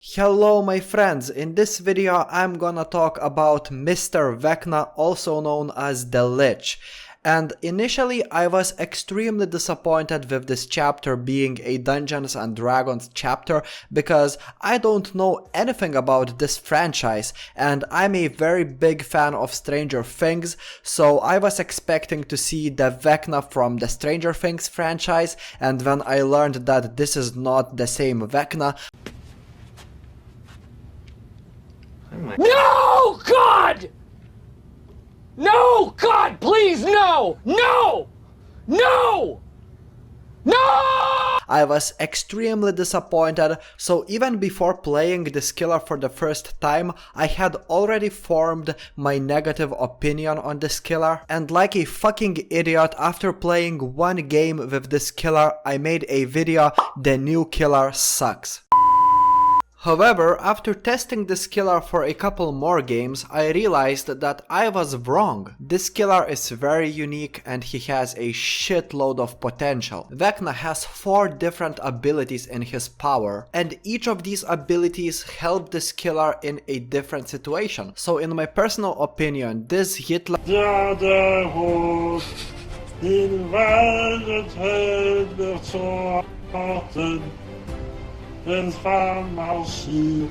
Hello my friends, in this video I'm gonna talk about Mr. Vecna, also known as the Lich. And initially I was extremely disappointed with this chapter being a Dungeons and Dragons chapter because I don't know anything about this franchise and I'm a very big fan of Stranger Things, so I was expecting to see the Vecna from the Stranger Things franchise, and when I learned that this is not the same Vecna, No, God! No, God, please, no! No! No! No! I was extremely disappointed, so even before playing this killer for the first time, I had already formed my negative opinion on this killer, and like a fucking idiot, after playing one game with this killer, I made a video, "The new killer sucks." However, after testing this killer for a couple more games, I realized that I was wrong. This killer is very unique and he has a shitload of potential. Vecna has 4 different abilities in his power, and each of these abilities help this killer in a different situation. So in my personal opinion, this Hitler En farmaceut,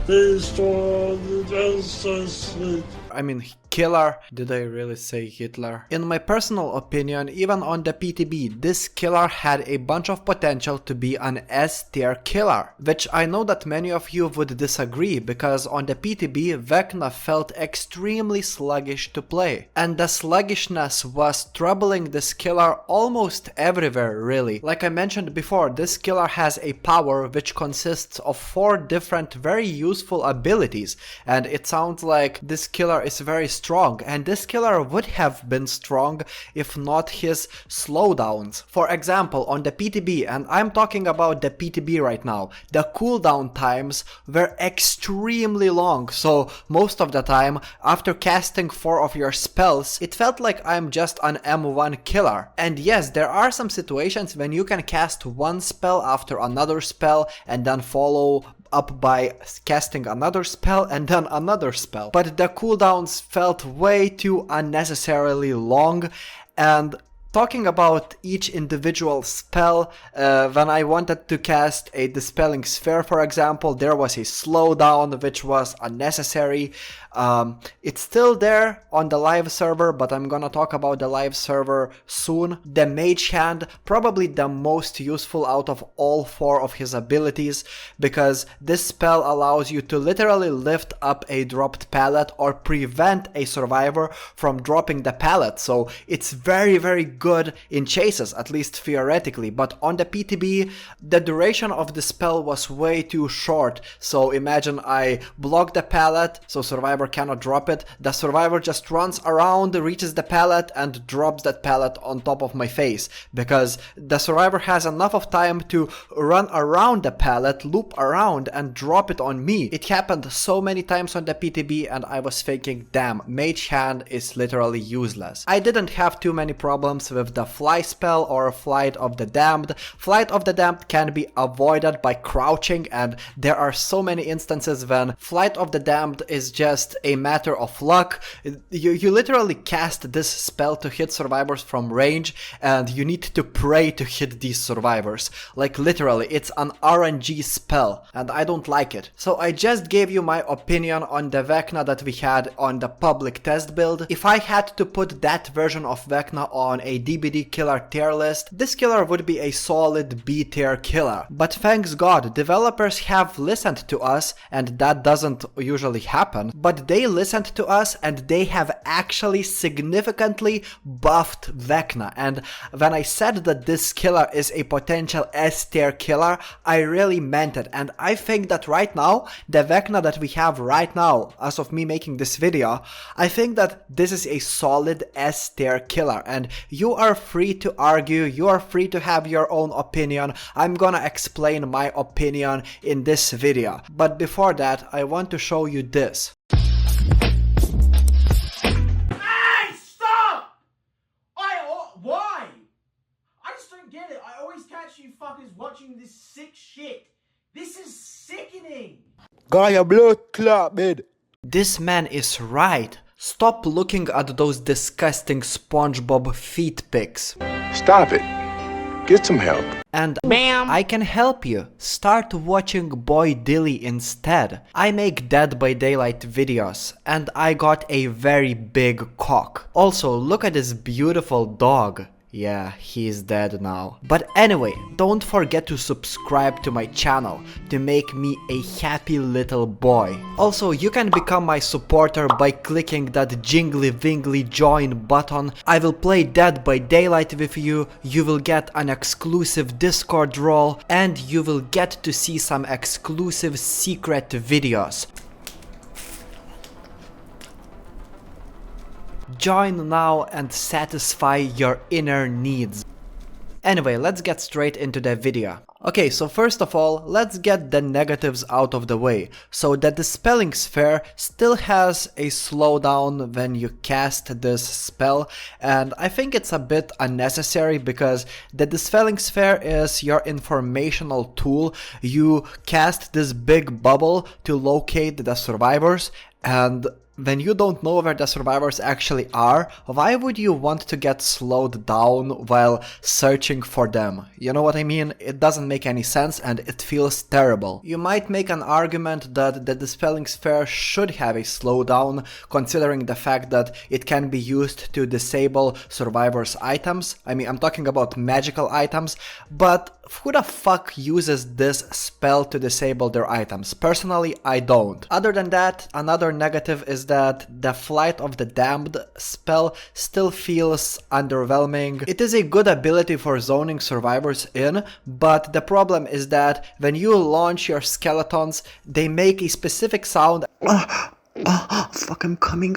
det står det I mean, killer. Did I really say Hitler? In my personal opinion, even on the PTB, this killer had a bunch of potential to be an S tier killer, which I know that many of you would disagree because on the PTB, Vecna felt extremely sluggish to play. And the sluggishness was troubling this killer almost everywhere, really. Like I mentioned before, this killer has a power which consists of 4 different very useful abilities, and it sounds like this killer is very strong, and this killer would have been strong if not his slowdowns. For example, on the PTB, and I'm talking about the PTB right now, the cooldown times were extremely long, so most of the time, after casting 4 of your spells, it felt like I'm just an M1 killer. And yes, there are some situations when you can cast one spell after another spell and then follow up by casting another spell and then another spell. But the cooldowns felt way too unnecessarily long, and talking about each individual spell, when I wanted to cast a Dispelling Sphere, for example, there was a slowdown which was unnecessary. It's still there on the live server, but I'm gonna talk about the live server soon. The Mage Hand, probably the most useful out of all 4 of his abilities, because this spell allows you to literally lift up a dropped pallet or prevent a survivor from dropping the pallet, so it's very good in chases, at least theoretically. But on the PTB, the duration of the spell was way too short, so imagine I block the pallet so survivor cannot drop it, the survivor just runs around, reaches the pallet and drops that pallet on top of my face, because the survivor has enough of time to run around the pallet, loop around and drop it on me. It happened so many times on the PTB and I was thinking, damn, Mage Hand is literally useless. I didn't have too many problems with the Fly spell or Flight of the Damned. Flight of the Damned can be avoided by crouching, and there are so many instances when Flight of the Damned is just a matter of luck. You literally cast this spell to hit survivors from range and you need to pray to hit these survivors. Like literally, it's an RNG spell and I don't like it. So I just gave you my opinion on the Vecna that we had on the public test build. If I had to put that version of Vecna on a DBD killer tier list, this killer would be a solid B tier killer. But thanks God, developers have listened to us, and that doesn't usually happen, but they listened to us and they have actually significantly buffed Vecna. And when I said that this killer is a potential S tier killer, I really meant it. And I think that right now, the Vecna that we have right now, as of me making this video, I think that this is a solid S tier killer, and you are free to argue, you are free to have your own opinion. I'm gonna explain my opinion in this video. But before that, I want to show you this. Hey, stop! Why? I just don't get it. I always catch you fuckers watching this sick shit. This is sick. sickening! Guy, a blood clot, man. This man is right. Stop looking at those disgusting SpongeBob feet pics. Stop it. Get some help. And Ma'am. I can help you. Start watching Boy Dilly instead. I make Dead by Daylight videos and I got a very big cock. Also, look at this beautiful dog. Yeah, he's dead now. But anyway, don't forget to subscribe to my channel to make me a happy little boy. Also, you can become my supporter by clicking that jingly wingly join button. I will play Dead by Daylight with you, you will get an exclusive Discord role, and you will get to see some exclusive secret videos. Join now and satisfy your inner needs. Anyway, let's get straight into the video. Okay, so first of all, let's get the negatives out of the way. So the Dispelling Sphere still has a slowdown when you cast this spell, and I think it's a bit unnecessary because the Dispelling Sphere is your informational tool. You cast this big bubble to locate the survivors, and when you don't know where the survivors actually are, why would you want to get slowed down while searching for them? You know what I mean? It doesn't make any sense and it feels terrible. You might make an argument that the Dispelling Sphere should have a slowdown, considering the fact that it can be used to disable survivors' items. I mean, I'm talking about magical items, but who the fuck uses this spell to disable their items? Personally, I don't. Other than that, another negative is that the Flight of the Damned spell still feels underwhelming. It is a good ability for zoning survivors in, but the problem is that when you launch your skeletons, they make a specific sound. Fuck, I'm coming.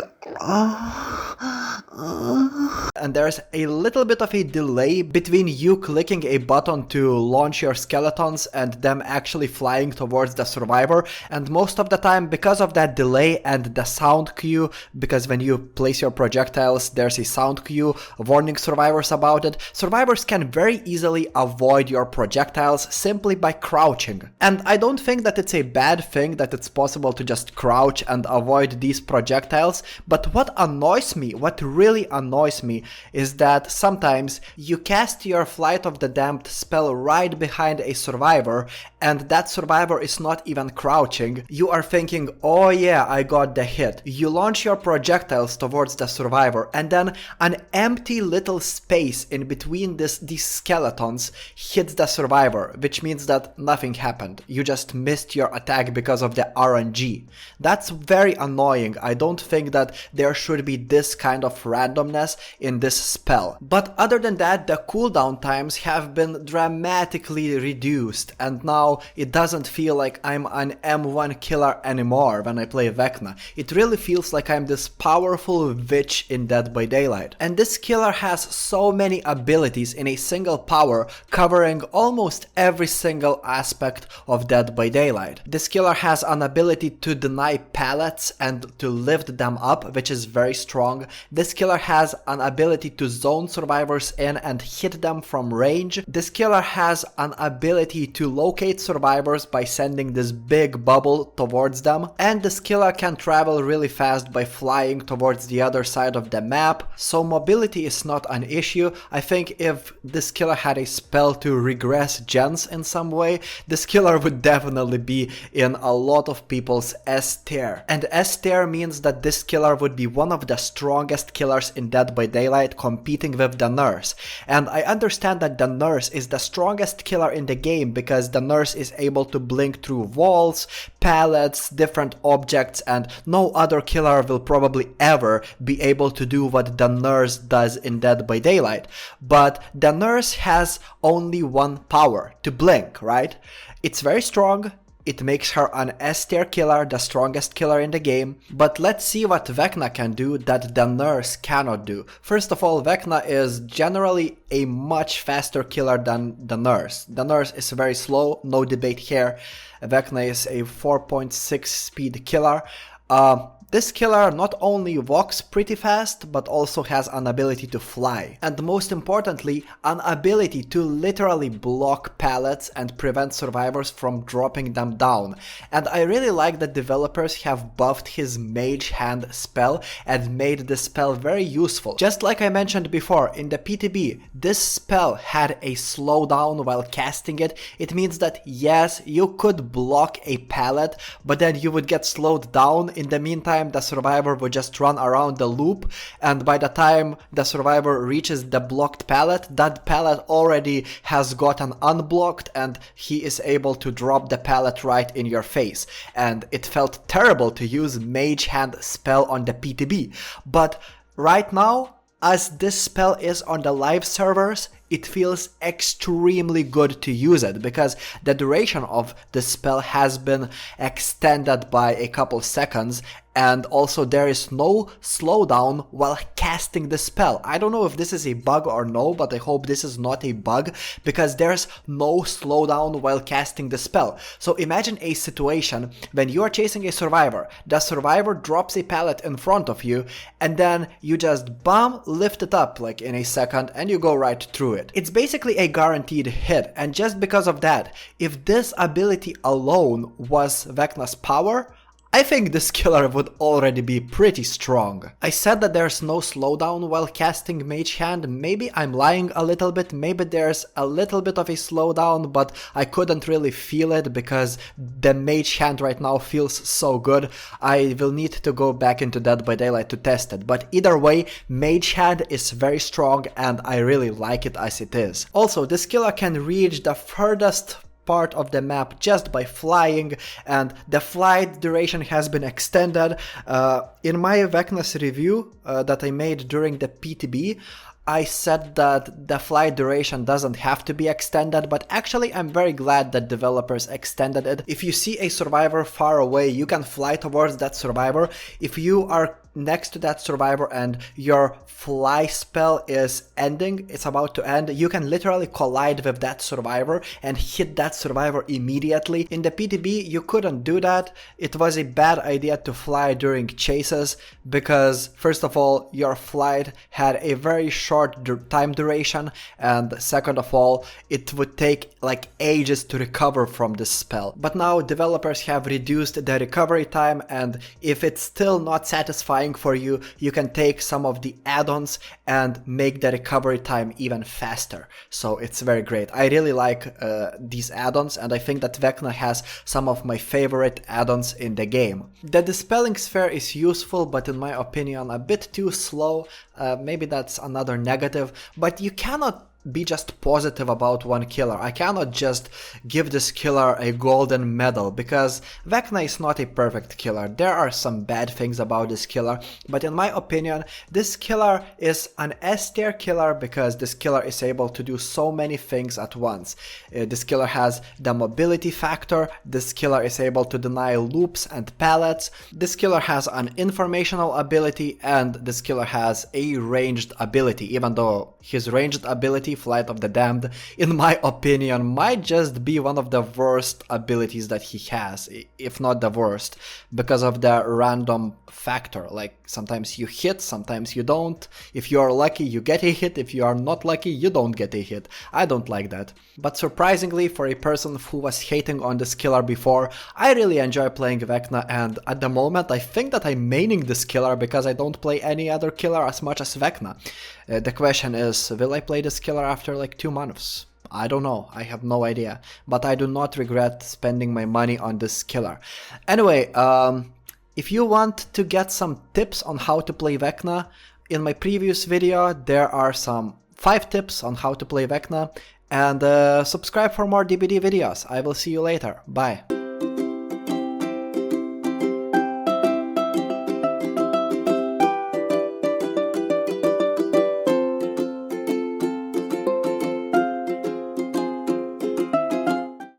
And there's a little bit of a delay between you clicking a button to launch your skeletons and them actually flying towards the survivor, and most of the time, because of that delay and the sound cue, because when you place your projectiles there's a sound cue warning survivors about it, survivors can very easily avoid your projectiles simply by crouching. And I don't think that it's a bad thing that it's possible to just crouch and avoid these projectiles, but what annoys me, what really annoys me, is that sometimes you cast your Flight of the Damned spell right behind a survivor and that survivor is not even crouching. You are thinking, oh yeah, I got the hit. You launch your projectiles towards the survivor and then an empty little space in between these skeletons hits the survivor, which means that nothing happened. You just missed your attack because of the RNG. That's very annoying. I don't think that there should be this kind of randomness in this spell. But other than that, the cooldown times have been dramatically reduced, and now it doesn't feel like I'm an M1 killer anymore when I play Vecna. It really feels like I'm this powerful witch in Dead by Daylight. And this killer has so many abilities in a single power, covering almost every single aspect of Dead by Daylight. This killer has an ability to deny pallets and to lift them up, which is very strong. This killer has an ability to zone survivors in and hit them from range. This killer has an ability to locate survivors by sending this big bubble towards them. And this killer can travel really fast by flying towards the other side of the map, so mobility is not an issue. I think if this killer had a spell to regress gens in some way, this killer would definitely be in a lot of people's S tier. And S tier means that this killer would be one of the strongest killers in Dead by Daylight, competing with the Nurse. And I understand that the Nurse is the strongest killer in the game because the Nurse is able to blink through walls, pallets, different objects, and no other killer will probably ever be able to do what the Nurse does in Dead by Daylight. But the Nurse has only one power, to blink, right? It's very strong. It makes her an S tier killer, the strongest killer in the game. But let's see what Vecna can do that the Nurse cannot do. First of all, Vecna is generally a much faster killer than the Nurse. The Nurse is very slow, no debate here. Vecna is a 4.6 speed killer. This killer not only walks pretty fast, but also has an ability to fly. And most importantly, an ability to literally block pallets and prevent survivors from dropping them down. And I really like that developers have buffed his mage hand spell and made this spell very useful. Just like I mentioned before, in the PTB, this spell had a slowdown while casting it. It means that yes, you could block a pallet, but then you would get slowed down. In the meantime, the survivor would just run around the loop, and by the time the survivor reaches the blocked pallet, that pallet already has gotten unblocked and he is able to drop the pallet right in your face. And it felt terrible to use mage hand spell on the PTB, but right now, as this spell is on the live servers, it feels extremely good to use it, because the duration of the spell has been extended by a couple seconds, and also there is no slowdown while casting the spell. I don't know if this is a bug or no, but I hope this is not a bug, because there's no slowdown while casting the spell. So imagine a situation when you are chasing a survivor, the survivor drops a pallet in front of you, and then you just bam, lift it up like in a second and you go right through it. It's basically a guaranteed hit, and just because of that, if this ability alone was Vecna's power, I think this killer would already be pretty strong. I said that there's no slowdown while casting Mage Hand. Maybe I'm lying a little bit, maybe there's a little bit of a slowdown, but I couldn't really feel it because the Mage Hand right now feels so good. I will need to go back into Dead by Daylight to test it, but either way, Mage Hand is very strong and I really like it as it is. Also, this killer can reach the furthest part of the map just by flying, and the flight duration has been extended. In my Vecna's review that I made during the PTB, I said that the flight duration doesn't have to be extended, but actually I'm very glad that developers extended it. If you see a survivor far away, you can fly towards that survivor. If you are next to that survivor and your fly spell is ending, it's about to end, you can literally collide with that survivor and hit that survivor immediately. In the PTB, you couldn't do that. It was a bad idea to fly during chases because, first of all, your flight had a very short time duration, and second of all, it would take like ages to recover from this spell. But now developers have reduced the recovery time, and if it's still not satisfying for you, you can take some of the add-ons and make the recovery time even faster. So it's very great. I really like these add-ons, and I think that Vecna has some of my favorite add-ons in the game. The Dispelling Sphere is useful, but in my opinion a bit too slow. Maybe that's another negative, but you cannot be just positive about one killer. I cannot just give this killer a golden medal because Vecna is not a perfect killer. There are some bad things about this killer, but in my opinion, this killer is an S tier killer because this killer is able to do so many things at once. This killer has the mobility factor, this killer is able to deny loops and pallets, this killer has an informational ability, and this killer has a ranged ability, even though his ranged ability, Flight of the Damned, in my opinion, might just be one of the worst abilities that he has, if not the worst, because of the random factor. Like, sometimes you hit, sometimes you don't. If you are lucky, you get a hit. If you are not lucky, you don't get a hit. I don't like that. But surprisingly, for a person who was hating on this killer before, I really enjoy playing Vecna, and at the moment I think that I'm maining this killer because I don't play any other killer as much as Vecna. The question is, will I play this killer after like 2 months? I don't know, I have no idea, but I do not regret spending my money on this killer. Anyway, if you want to get some tips on how to play Vecna, in my previous video there are some 5 tips on how to play Vecna, and subscribe for more DBD videos. I will see you later, bye.